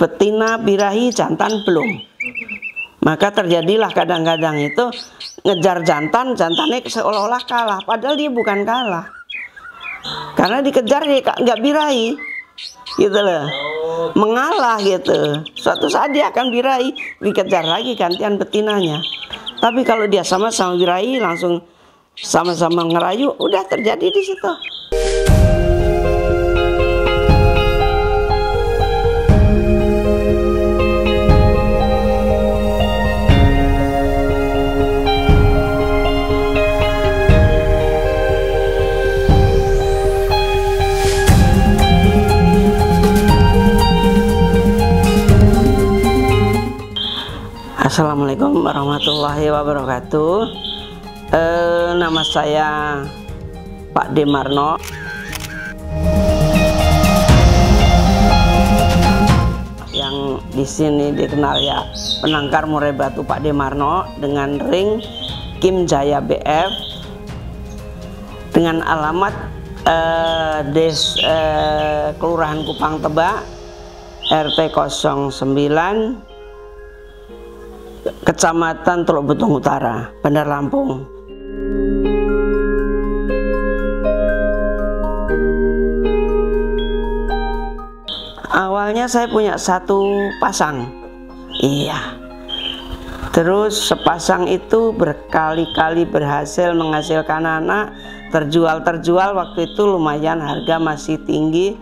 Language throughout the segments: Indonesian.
betina birahi, jantan belum. Maka terjadilah kadang-kadang itu ngejar jantan, jantannya seolah-olah kalah, padahal dia bukan kalah. Karena dikejar dia nggak birahi, gitu loh, mengalah gitu. Suatu saat dia akan birahi, dikejar lagi gantian betinanya. Tapi kalau dia sama-sama birahi, langsung sama-sama ngerayu, udah terjadi di situ. Assalamualaikum warahmatullahi wabarakatuh. Nama saya Pak Demarno. Yang di sini dikenal ya penangkar murai batu Pak Demarno dengan ring Kim Jaya BF dengan alamat Kelurahan Kupang Tebak RT 09 Kecamatan Teluk Betung Utara, Bandar Lampung. Awalnya saya punya satu pasang, iya. Terus sepasang itu berkali-kali berhasil menghasilkan anak, terjual waktu itu lumayan, harga masih tinggi.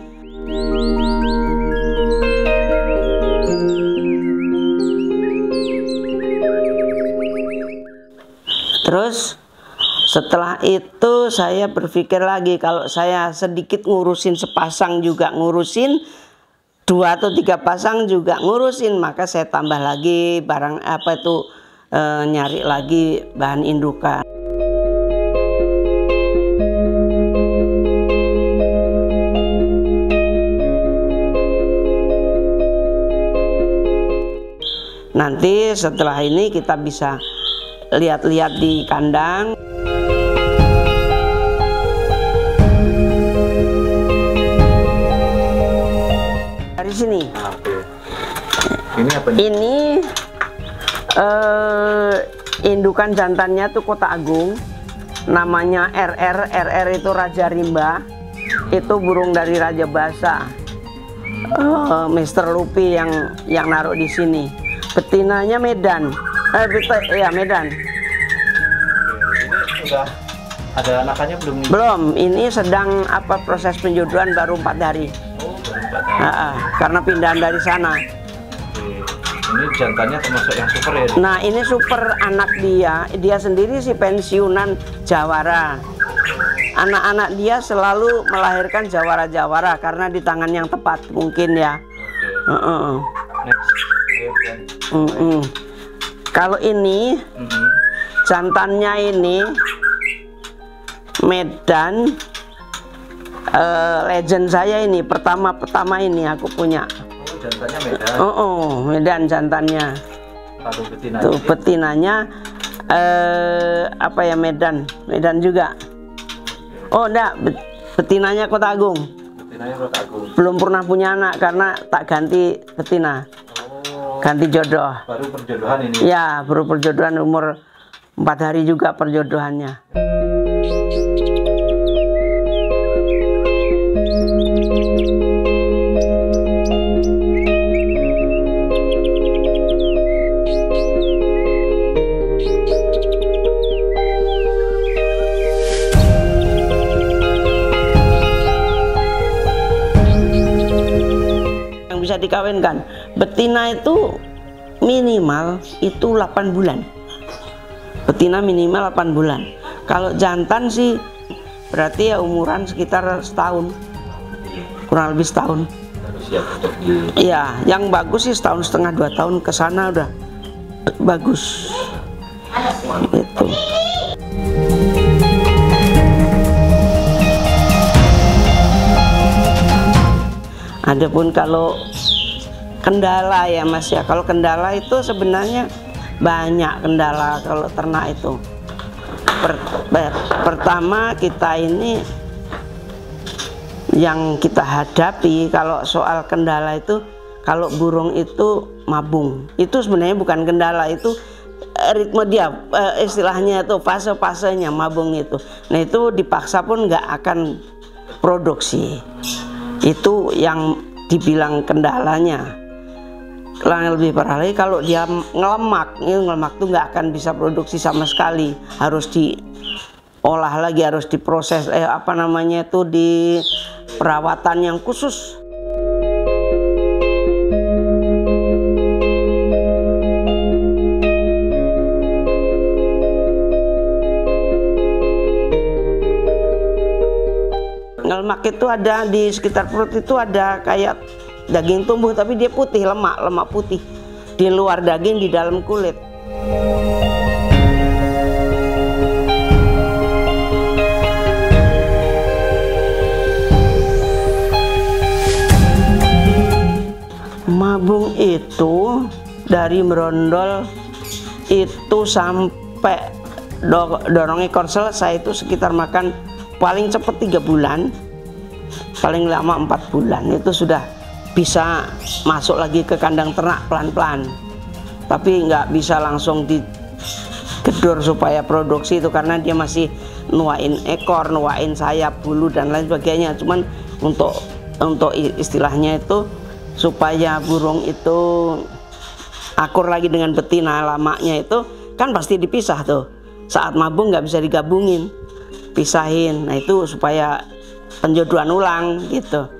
Terus setelah itu saya berpikir lagi, kalau saya sedikit ngurusin sepasang juga ngurusin, 2 atau 3 pasang juga ngurusin, maka saya tambah lagi barang apa itu, nyari lagi bahan indukan. Nanti setelah ini kita bisa lihat-lihat di kandang. Dari sini. Ini apa nih? Ini indukan jantannya tuh Kota Agung. Namanya RR. RR itu Raja Rimba. Itu burung dari Raja Basa. Mr. Lupi yang naruh di sini. Betinanya Medan. Ya Medan. Ini udah ada anakannya belum nih? Belum, ini sedang proses penjodohan baru 4 hari. Oh, baru 4 hari. Karena pindahan dari sana. Ini jantannya termasuk yang super ya? Nah, ini super anak dia sendiri sih pensiunan jawara. Anak-anak dia selalu melahirkan jawara-jawara karena di tangan yang tepat mungkin ya. Next. Kalau ini jantannya ini Medan, legend saya ini pertama ini aku punya. Oh, jantannya Medan. Medan jantannya. Kalau betinanya? Tuh betinanya Medan juga. Oh enggak, betinanya Kota Agung. Betinanya Kota Agung. Belum pernah punya anak karena tak ganti betina. Ganti jodoh. Baru perjodohan ini? Ya, baru perjodohan, umur 4 hari juga perjodohannya. Yang bisa dikawinkan, betina itu minimal itu 8 bulan. Betina minimal 8 bulan. Kalau jantan sih berarti ya umuran sekitar setahun, kurang lebih setahun. Harus siap untuk Iya, yang bagus sih 1,5 2 tahun ke sana udah bagus. Itu. Adapun kalau kendala ya Mas ya, kalau kendala itu sebenarnya banyak kendala kalau ternak itu. Pertama kita ini yang kita hadapi kalau soal kendala itu kalau burung itu mabung. Itu sebenarnya bukan kendala, itu ritme dia, istilahnya itu fase-fasenya mabung itu. Nah itu dipaksa pun nggak akan produksi. Itu yang dibilang kendalanya. Yang lebih parah lagi kalau dia ngelemak, ngelemak tuh nggak akan bisa produksi sama sekali. Harus diolah lagi, harus diproses, apa namanya itu, di perawatan yang khusus. Ngelemak itu ada di sekitar perut, itu ada kayak daging tumbuh tapi dia putih, lemak putih di luar daging, di dalam kulit. Mabung itu dari merondol itu sampai dorong ekor selesai itu sekitar makan paling cepat 3 bulan, paling lama 4 bulan itu sudah bisa masuk lagi ke kandang ternak pelan-pelan. Tapi nggak bisa langsung digedor supaya produksi itu, karena dia masih nuain ekor, nuain sayap, bulu dan lain sebagainya. Cuman untuk istilahnya itu supaya burung itu akur lagi dengan betina, lamanya itu kan pasti dipisah tuh. Saat mabung nggak bisa digabungin, pisahin. Nah itu supaya penjodohan ulang gitu.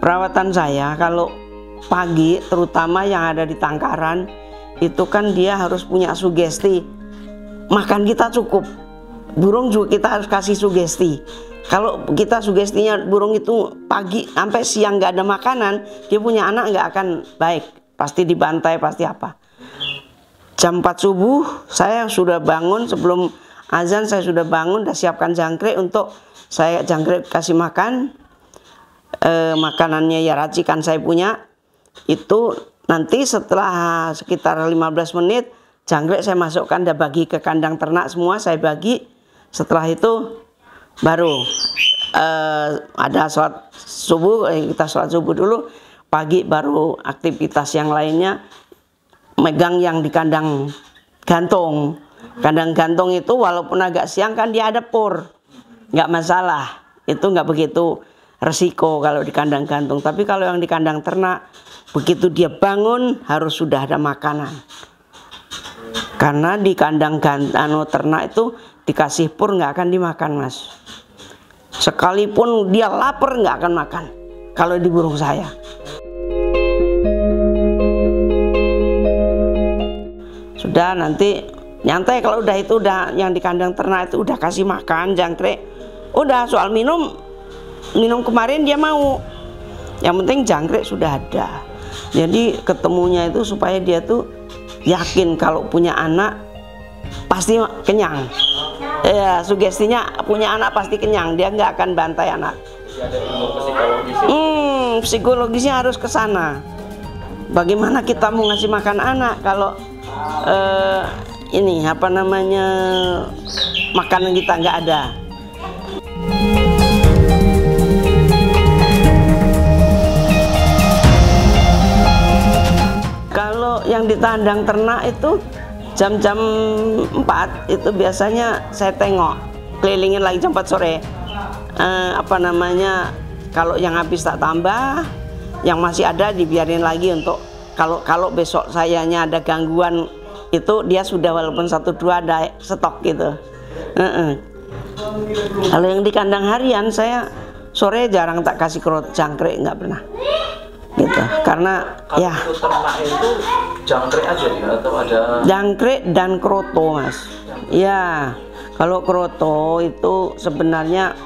Perawatan saya kalau pagi, terutama yang ada di tangkaran, itu kan dia harus punya sugesti. Makan kita cukup, burung juga kita harus kasih sugesti. Kalau kita sugestinya burung itu pagi sampai siang nggak ada makanan, dia punya anak nggak akan baik. Pasti dibantai, pasti apa. Jam 4 subuh saya sudah bangun, sebelum azan saya sudah bangun, sudah siapkan jangkrik untuk saya jangkrik kasih makan. Makanannya ya racikan saya punya. Itu nanti setelah sekitar 15 menit jangkrik saya masukkan, dan bagi ke kandang ternak semua saya bagi. Setelah itu baru ada sholat subuh, kita sholat subuh dulu, pagi baru aktivitas yang lainnya. Megang yang di kandang gantung. Kandang gantung itu walaupun agak siang kan dia ada pur, nggak masalah, itu nggak begitu resiko kalau di kandang gantung. Tapi kalau yang di kandang ternak, begitu dia bangun harus sudah ada makanan. Karena di kandang ternak itu dikasih pur nggak akan dimakan, Mas. Sekalipun dia lapar nggak akan makan kalau di burung saya. Sudah nanti nyantai, kalau udah itu udah yang di kandang ternak itu udah kasih makan jangkrik. Udah soal minum kemarin dia mau. Yang penting jangkrik sudah ada. Jadi ketemunya itu supaya dia tuh yakin kalau punya anak pasti kenyang. Ya, sugestinya punya anak pasti kenyang, dia nggak akan bantai anak. Psikologisnya harus ke sana. Bagaimana kita mau ngasih makan anak kalau ini apa namanya, makanan kita nggak ada. Kalau yang di kandang ternak itu jam-jam 4 itu biasanya saya tengok, kelilingin lagi jam 4 sore. Apa namanya, kalau yang habis tak tambah, yang masih ada dibiarin lagi untuk kalau besok sayanya ada gangguan itu dia sudah walaupun 1-2 ada stok gitu. Kalau yang di kandang harian saya sore jarang tak kasih jangkrik, nggak pernah gitu, karena kalau ya ternak itu jangkrik aja ya, atau ada jangkrik dan kroto, Mas. Ya, kalau kroto itu sebenarnya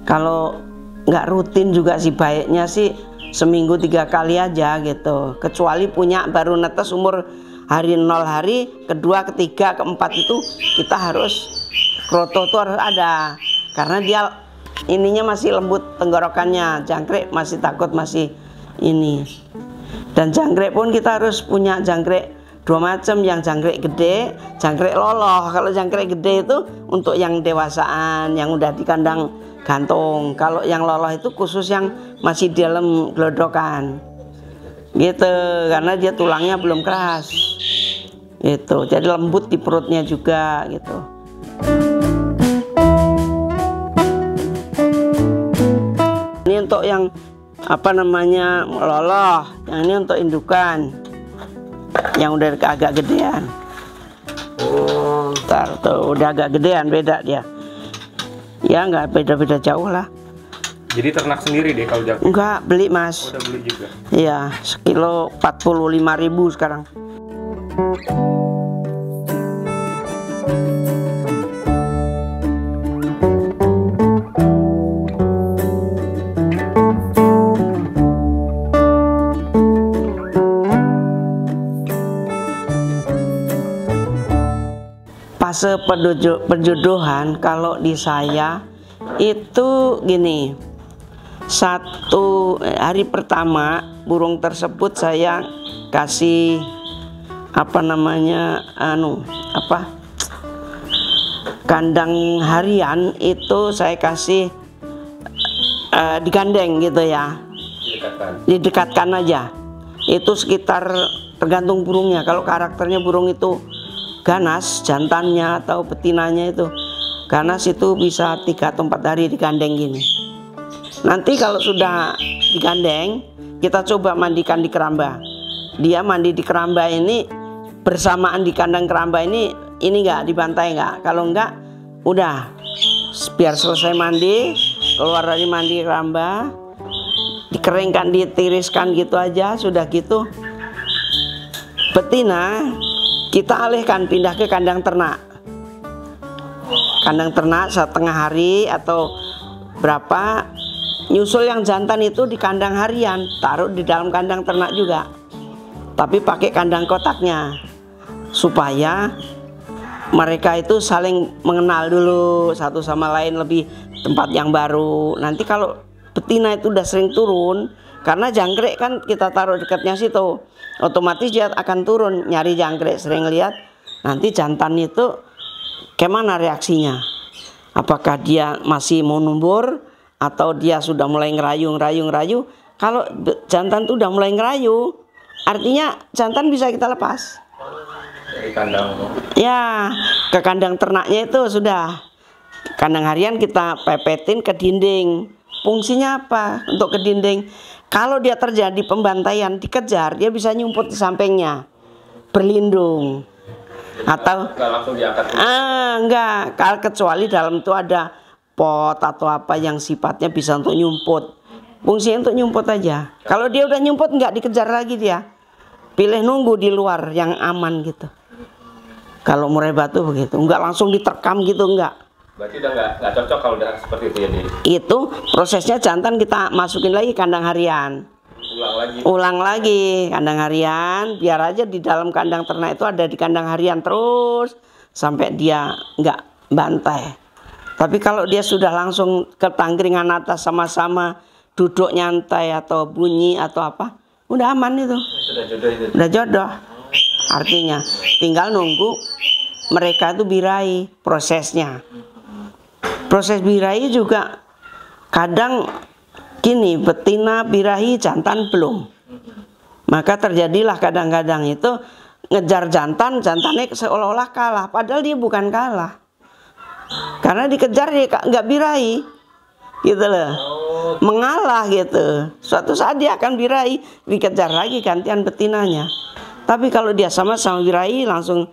kalau nggak rutin juga sih baiknya sih seminggu 3 kali aja gitu. Kecuali punya baru netes umur hari 0 hari, kedua, ketiga, keempat itu kita harus kroto tuh harus ada, karena dia ininya masih lembut tenggorokannya. Jangkrik masih takut masih ini. Dan jangkrik pun kita harus punya jangkrik dua macam, yang jangkrik gede, jangkrik loloh. Kalau jangkrik gede itu untuk yang dewasaan, yang udah di kandang gantung. Kalau yang loloh itu khusus yang masih di dalam gelodokan gitu, karena dia tulangnya belum keras gitu, jadi lembut di perutnya juga gitu. Ini untuk yang apa namanya loloh, yang ini untuk indukan yang udah agak gedean. Oh, ntar tuh udah agak gedean, beda dia. Ya nggak beda-beda jauh lah. Jadi ternak sendiri deh kalau jagung? Enggak, beli Mas. Oh, udah beli juga? Iya, sekilo 45.000 sekarang. Fase perjodohan kalau di saya itu gini, satu hari pertama burung tersebut saya kasih apa namanya kandang harian, itu saya kasih digandeng gitu ya, didekatkan aja. Itu sekitar tergantung burungnya. Kalau karakternya burung itu ganas, jantannya atau betinanya itu ganas, itu bisa 3 atau 4 hari digandeng gini. Nanti kalau sudah digandeng, kita coba mandikan di keramba. Dia mandi di keramba ini bersamaan di kandang keramba ini enggak dibantai enggak. Kalau enggak, udah biar selesai mandi, keluar dari mandi keramba, dikeringkan, ditiriskan gitu aja. Sudah gitu betina kita alihkan, pindah ke kandang ternak. Kandang ternak setengah hari atau berapa, nyusul yang jantan itu di kandang harian, taruh di dalam kandang ternak juga, tapi pakai kandang kotaknya, supaya mereka itu saling mengenal dulu satu sama lain, lebih tempat yang baru. Nanti kalau betina itu udah sering turun, karena jangkrik kan kita taruh dekatnya situ, otomatis dia akan turun nyari jangkrik, sering lihat. Nanti jantan itu kemana reaksinya, apakah dia masih mau numbur atau dia sudah mulai ngerayu. Kalau jantan itu udah mulai ngerayu, artinya jantan bisa kita lepas dari kandang ya, ke kandang ternaknya. Itu sudah kandang harian kita pepetin ke dinding. Fungsinya apa untuk ke dinding? Kalau dia terjadi pembantaian, dikejar, dia bisa nyumput di sampingnya, berlindung. Atau nggak langsung diangkat? Enggak, kalau kecuali dalam itu ada pot atau apa yang sifatnya bisa untuk nyumput. Fungsinya untuk nyumput aja. Kalau dia udah nyumput, nggak dikejar lagi dia. Pilih nunggu di luar yang aman gitu. Kalau murai batu begitu, nggak langsung diterkam gitu, enggak. Berarti udah nggak cocok kalau udah seperti itu ya, Di? Itu prosesnya jantan kita masukin lagi kandang harian. Ulang lagi kandang harian, biar aja di dalam kandang ternak itu ada di kandang harian terus sampai dia nggak bantai. Tapi kalau dia sudah langsung ke tangkringan atas sama-sama duduk nyantai atau bunyi atau apa, udah aman itu. Sudah jodoh itu. Udah jodoh. Artinya tinggal nunggu mereka itu birahi prosesnya. Proses birahi juga kadang gini, betina birahi, jantan belum. Maka terjadilah kadang-kadang itu ngejar jantan, jantannya seolah-olah kalah, padahal dia bukan kalah. Karena dikejar dia nggak birahi, gitu loh, mengalah gitu. Suatu saat dia akan birahi, dikejar lagi gantian betinanya. Tapi kalau dia sama-sama birahi, langsung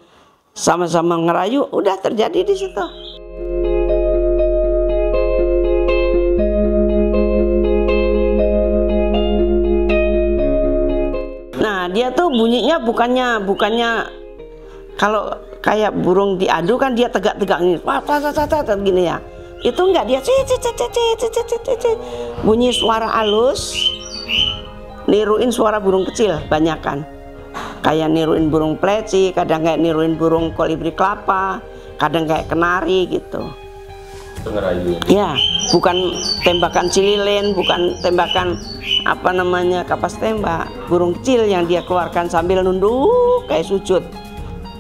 sama-sama ngerayu, udah terjadi di situ. Dia tuh bunyinya bukannya kalau kayak burung diadu kan dia tegak-tegak nih, gini ya. Itu enggak, dia bunyi suara halus, niruin suara burung kecil banyakan. Kayak niruin burung pleci, kadang kayak niruin burung kolibri kelapa, kadang kayak kenari gitu. itu ngerayu. Ya, bukan tembakan cililin, bukan tembakan apa namanya kapas tembak, burung kecil yang dia keluarkan sambil nunduk kayak sujud,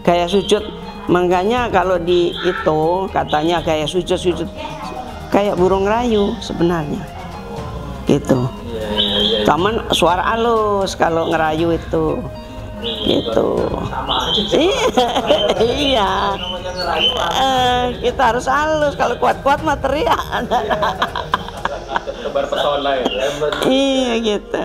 gaya sujud. Makanya kalau di itu katanya gaya sujud kayak burung rayu sebenarnya, gitu. Cuman suara halus kalau ngerayu itu. Gitu. Iya. Kita harus halus, kalau kuat-kuat mah teriak. Tebar pesona ya. Iya gitu.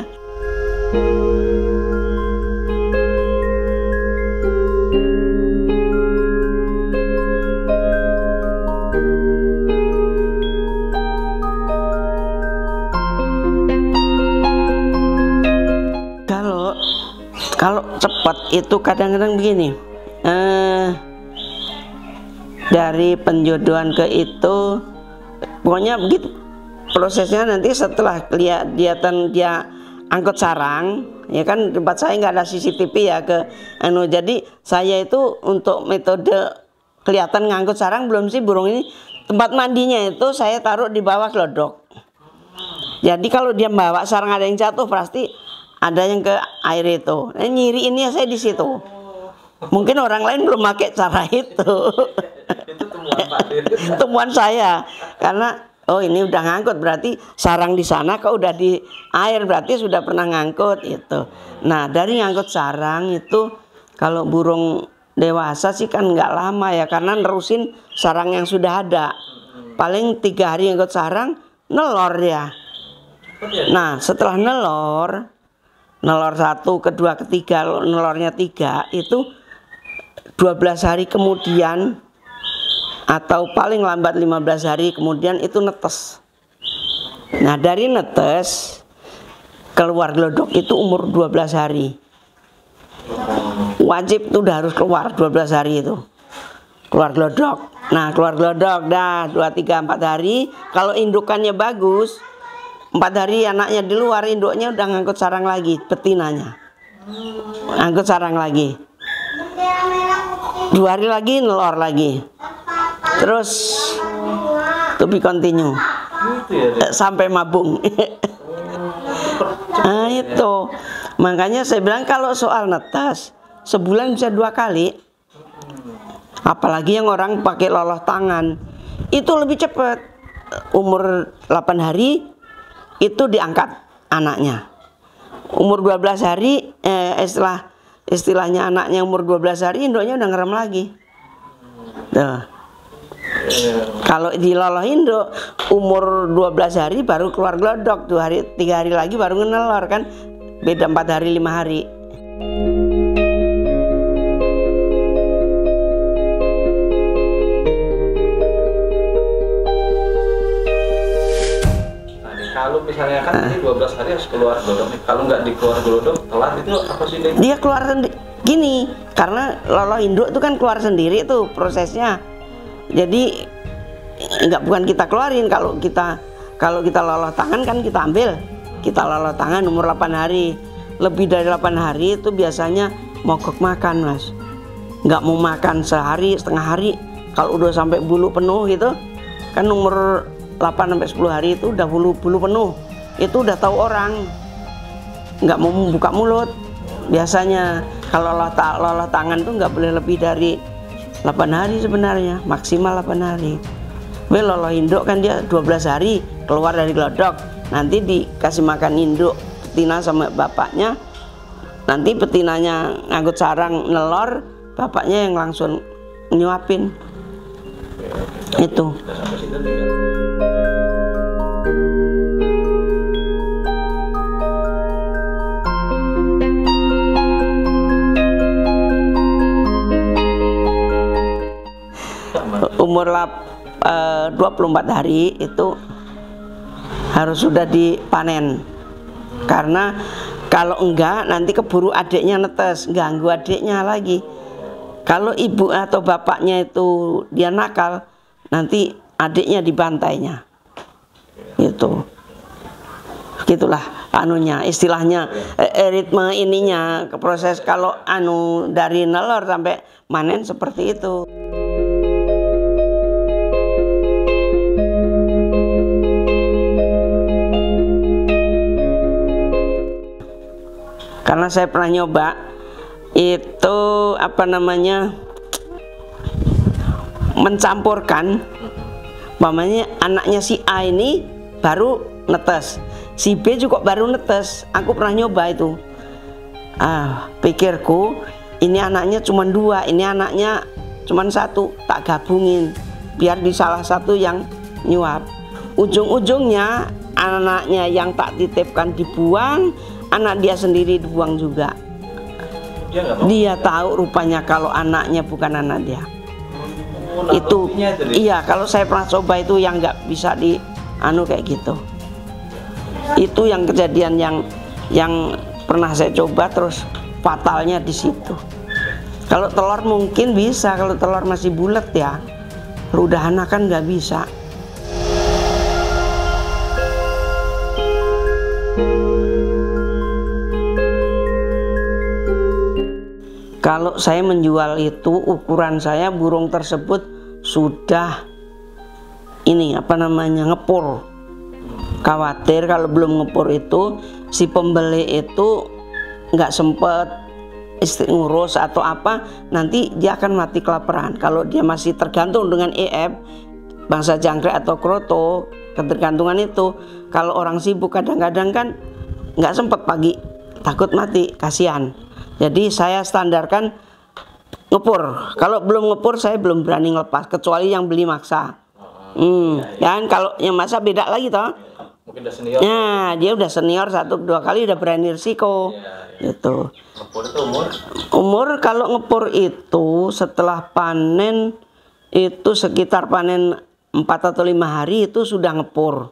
Kalau cepat itu kadang-kadang begini, dari penjodohan ke itu, pokoknya begitu prosesnya. Nanti setelah kelihatan dia angkut sarang, ya kan tempat saya nggak ada CCTV ya jadi saya itu untuk metode kelihatan ngangkut sarang belum sih burung ini, tempat mandinya itu saya taruh di bawah glodok. Jadi kalau dia bawa sarang ada yang jatuh pasti ada yang ke air itu. Nyiri ini saya di situ. Mungkin orang lain belum pakai cara itu. Itu Temuan saya. Karena oh ini udah ngangkut, berarti sarang di sana kok udah di air, berarti sudah pernah ngangkut itu. Nah, dari ngangkut sarang itu kalau burung dewasa sih kan nggak lama ya, karena nerusin sarang yang sudah ada. Paling 3 hari ngangkut sarang, nelor ya. Nah, setelah nelor 1, kedua, ketiga, nelornya 3 itu 12 hari kemudian atau paling lambat 15 hari kemudian itu netes. Nah, dari netes keluar glodok itu umur 12 hari. Wajib itu udah harus keluar 12 hari itu. Keluar glodok. Nah, keluar glodok dah 2, 3, 4 hari. Kalau indukannya bagus, 4 hari anaknya di luar, induknya udah ngangkut sarang lagi, betinanya ngangkut sarang lagi. 2 hari lagi nelor lagi, terus to be continue sampai mabung. Nah itu makanya saya bilang kalau soal netas sebulan bisa 2 kali, apalagi yang orang pakai loloh tangan itu lebih cepat. Umur 8 hari itu diangkat anaknya. Umur 12 hari istilahnya anaknya umur 12 hari induknya udah ngerem lagi. Tuh. Kalau di loloh induk umur 12 hari baru keluar glodok, 2 hari 3 hari lagi baru ngenelor kan. Beda 4 hari 5 hari. Kalau misalnya kan ini 12 hari harus keluar glodok nih. Kalau nggak dikeluar glodok, telat itu apa sih nih? Dia keluar gini, karena loloh induk itu kan keluar sendiri tuh prosesnya. Jadi bukan kita keluarin. Kalau kita loloh tangan kan kita ambil. Kita loloh tangan umur 8 hari. Lebih dari 8 hari itu biasanya mogok makan, Mas. Nggak mau makan sehari, setengah hari. Kalau udah sampai bulu penuh gitu, kan umur 8 sampai 10 hari itu udah bulu penuh. Itu udah tahu orang. Nggak mau buka mulut. Biasanya kalau loloh tangan tuh nggak boleh lebih dari 8 hari sebenarnya, maksimal 8 hari. Tapi loloh induk kan dia 12 hari keluar dari glodok. Nanti dikasih makan induk betina sama bapaknya. Nanti betinanya ngangkut sarang nelor, bapaknya yang langsung nyuapin. Itu. Umur 24 hari itu harus sudah dipanen, karena kalau enggak nanti keburu adiknya netes, ganggu adiknya lagi. Kalau ibu atau bapaknya itu dia nakal, nanti adiknya dibantainya. Gitu. Gitulah anunya, istilahnya ritme ininya, proses kalau dari nelor sampai manen seperti itu. Karena saya pernah nyoba itu apa namanya, mencampurkan, umpamanya anaknya si A ini baru netes, si B juga baru netes. Aku pernah nyoba itu. Pikirku ini anaknya cuma 2, ini anaknya cuma 1, tak gabungin biar di salah satu yang nyuap. Ujung-ujungnya anaknya yang tak titipkan dibuang, anak dia sendiri dibuang juga. Dia tahu rupanya kalau anaknya bukan anak dia. Itu iya, kalau saya pernah coba itu yang nggak bisa di kayak gitu. Itu yang kejadian yang pernah saya coba, terus fatalnya di situ. Kalau telur mungkin bisa, kalau telur masih bulat ya. Kalau udah anak kan nggak bisa. Kalau saya menjual itu, ukuran saya burung tersebut sudah ini apa namanya, ngepur. Khawatir kalau belum ngepur itu si pembeli itu nggak sempet ngurus atau apa, nanti dia akan mati kelaparan. Kalau dia masih tergantung dengan EF, bangsa jangkrik atau kroto, ketergantungan itu, kalau orang sibuk kadang-kadang kan nggak sempet pagi, takut mati, kasihan. Jadi saya standarkan ngepur. Kalau belum ngepur saya belum berani ngelepas, kecuali yang beli maksa. Kan kalau yang maksa beda lagi toh. Mungkin udah senior. Nah, dia udah senior 1-2 kali udah berani risiko. Gitu. Ngepur itu Umur kalau ngepur itu setelah panen itu sekitar panen 4 atau 5 hari itu sudah ngepur.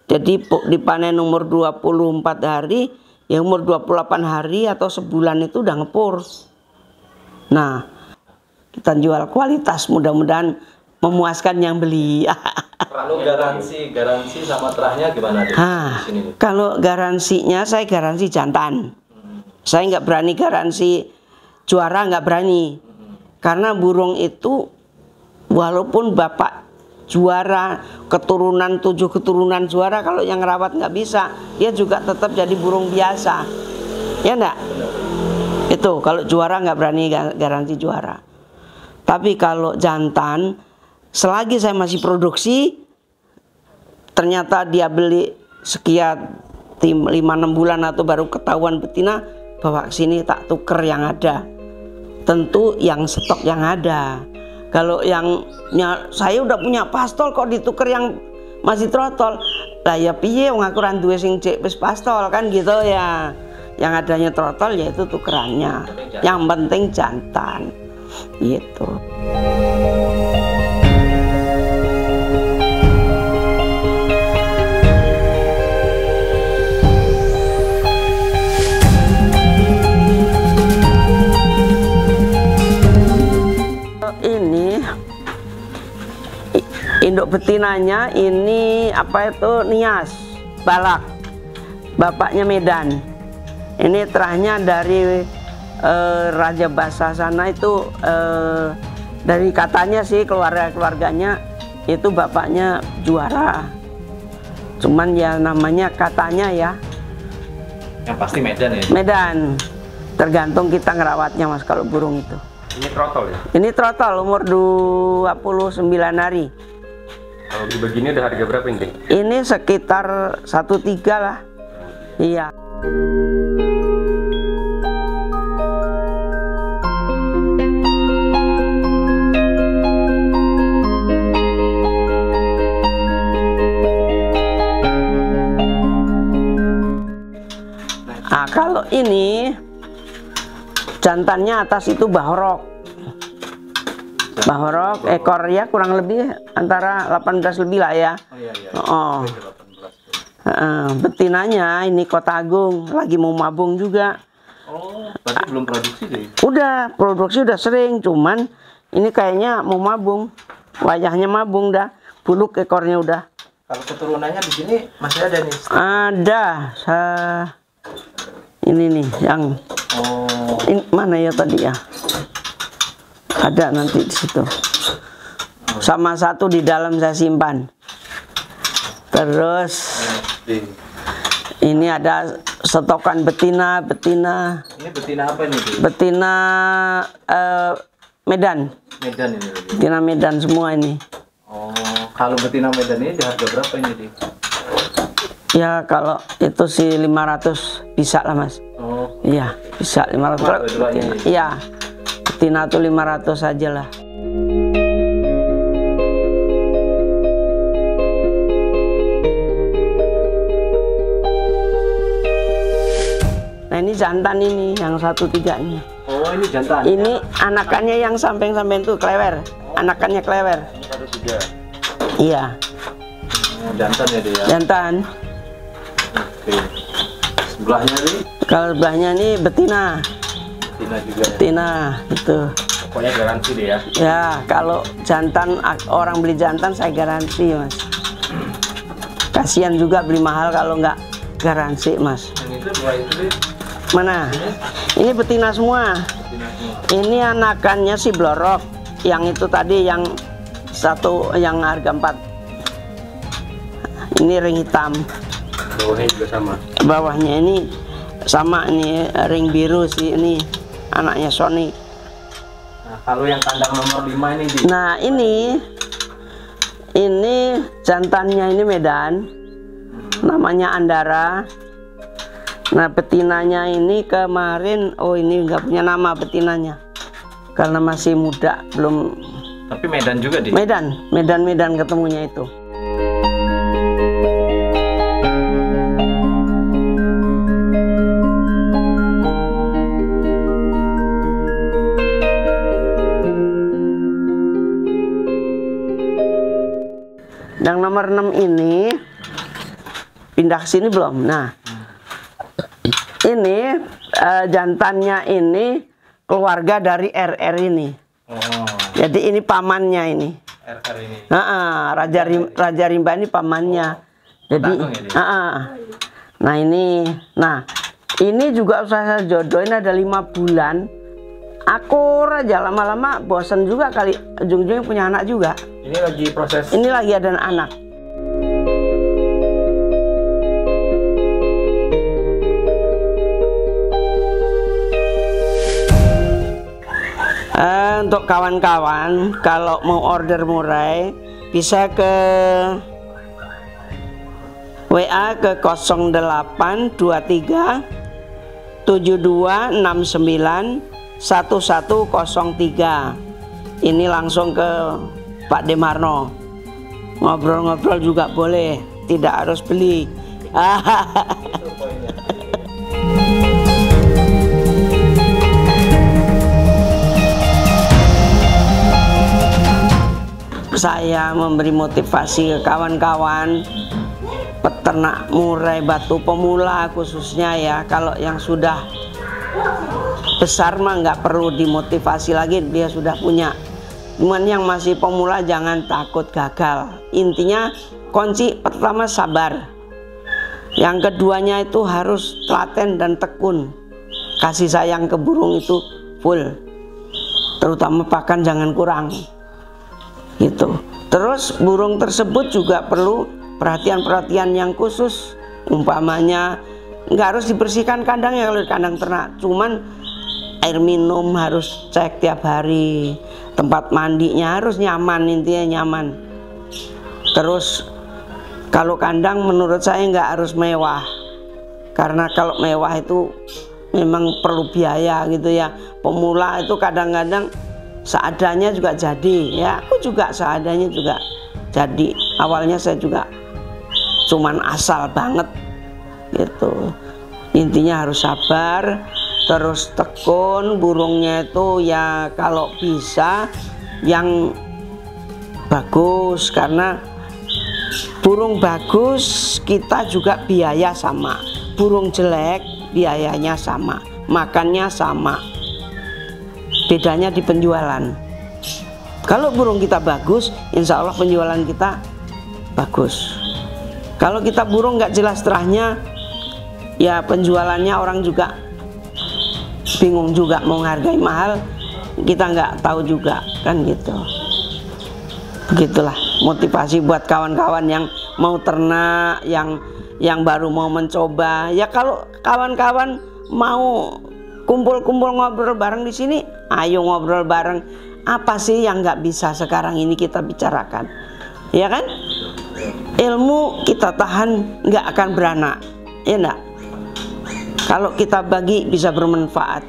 Jadi dipanen umur 24 hari, ya umur 28 hari atau sebulan itu udah ngepur. Nah, kita jual kualitas, mudah-mudahan memuaskan yang beli. Kalau garansi sama terahnya gimana deh? Kalau garansinya saya garansi jantan. Saya nggak berani garansi juara, nggak berani. Karena burung itu walaupun bapak juara, keturunan 7 keturunan juara, kalau yang rawat nggak bisa, dia juga tetap jadi burung biasa. Ya enggak? Itu kalau juara nggak berani garansi juara. Tapi kalau jantan, selagi saya masih produksi, ternyata dia beli sekian 5-6 bulan atau baru ketahuan betina, bawa ke sini tak tuker yang ada. Tentu yang stok yang ada. Kalau yang saya udah punya pastol kok ditukar yang masih trotol, lah ya piye wong aku ra duwe sing cek wis pastol kan gitu ya. Yang adanya trotol yaitu tukerannya. Yang penting jantan. Gitu. Ini induk betinanya ini apa itu, Nias Balak, bapaknya Medan. Ini terahnya dari Raja Basa sana itu, dari katanya sih keluarganya itu bapaknya juara. Cuman ya namanya katanya ya. Yang pasti Medan ya. Medan. Tergantung kita ngerawatnya Mas kalau burung itu. Ini trotol ya? Ini trotol umur 29 hari. Kalau begini udah harga berapa ini? Ini sekitar 1,3 lah. Iya. Nah, kalau ini jantannya atas itu bahorok. Bahorok ekornya kurang lebih antara 18 lebih lah ya. Betinanya ini Kota Agung, lagi mau mabung juga. Oh, berarti belum produksi deh. Udah, produksi udah sering, cuman ini kayaknya mau mabung. Wajahnya mabung dah, buluk ekornya udah. Kalau keturunannya di sini masih ada nih. Ada, ini nih yang ini, mana ya tadi ya? Ada nanti di situ. Sama satu di dalam saya simpan. Terus Ini ada stokan betina. Ini betina apa ini? Di? Betina Medan. Medan ini. Di. Betina Medan semua ini. Oh, kalau betina Medan ini di harga berapa ini? Di? Ya kalau itu sih 500 bisa lah Mas. Oh. Iya bisa 500. Kalau betina, iya betina tuh 500 aja lah. Nah ini jantan ini yang 1-3 ini. Oh ini jantan. Ini anakannya yang samping-samping tuh klewer. Anakannya klewer. Ini 1-3. Iya. Oh, jantan ya dia. Jantan. Oke. Sebelahnya nih? Kalau sebelahnya nih betina. Betina juga. Ya? Betina itu. Pokoknya garansi deh ya. Ya kalau jantan orang beli jantan saya garansi Mas. Kasihan juga beli mahal kalau nggak garansi Mas. Yang itu dua itu deh. Mana? Ini betina semua. Betina semua. Ini anakannya si blorok. Yang itu tadi yang satu yang harga 4. Ini ring hitam. Bawahnya juga sama. Bawahnya ini sama, ini ring biru sih, ini anaknya Sony. Nah, kalau yang kandang nomor 5 ini di. Nah, ini jantannya ini Medan. Namanya Andara. Nah, betinanya ini kemarin, oh ini nggak punya nama betinanya. Karena masih muda, belum. Tapi Medan juga di. Medan ketemunya itu. Yang nomor 6 ini pindah ke sini belum? Nah, ini jantannya ini keluarga dari RR ini. Oh. Jadi ini pamannya ini. RR ini. Raja Rimba ini pamannya. Jadi, nah ini juga usaha jodoh ini ada 5 bulan. Akur aja, lama-lama bosan juga kali, ujung-ujungnya punya anak juga. Ini lagi proses. Ini lagi ada anak. Untuk kawan-kawan kalau mau order murai bisa ke WA ke 0823 7269 1103. Ini langsung ke Pak Demarno. Ngobrol-ngobrol juga boleh, tidak harus beli. Saya memberi motivasi ke kawan-kawan peternak murai batu pemula khususnya ya. Kalau yang sudah besar mah nggak perlu dimotivasi lagi, dia sudah punya. Cuman yang masih pemula jangan takut gagal. Intinya kunci pertama sabar. Yang keduanya itu harus telaten dan tekun. Kasih sayang ke burung itu full. Terutama pakan jangan kurang. Gitu. Terus burung tersebut juga perlu perhatian-perhatian yang khusus. Umpamanya nggak harus dibersihkan kandangnya kalau di kandang ternak. Cuman air minum harus cek tiap hari. Tempat mandinya harus nyaman, intinya nyaman. Terus kalau kandang menurut saya nggak harus mewah. Karena kalau mewah itu memang perlu biaya gitu ya. Pemula itu kadang-kadang seadanya juga jadi. Ya aku juga seadanya juga jadi. Awalnya saya juga cuman asal banget gitu. Intinya harus sabar, terus tekun. Burungnya itu ya kalau bisa yang bagus, karena burung bagus kita juga biaya sama, burung jelek biayanya sama, makannya sama, bedanya di penjualan. Kalau burung kita bagus, insya Allah penjualan kita bagus. Kalau kita burung nggak jelas terahnya, ya penjualannya orang juga bingung juga mau menghargai mahal, kita nggak tahu juga kan gitu. Begitulah motivasi buat kawan-kawan yang mau ternak, yang baru mau mencoba. Ya kalau kawan-kawan mau kumpul-kumpul ngobrol bareng di sini, ayo ngobrol bareng. Apa sih yang nggak bisa sekarang ini kita bicarakan, ya kan? Ilmu kita tahan nggak akan beranak, ya enggak? Kalau kita bagi bisa bermanfaat.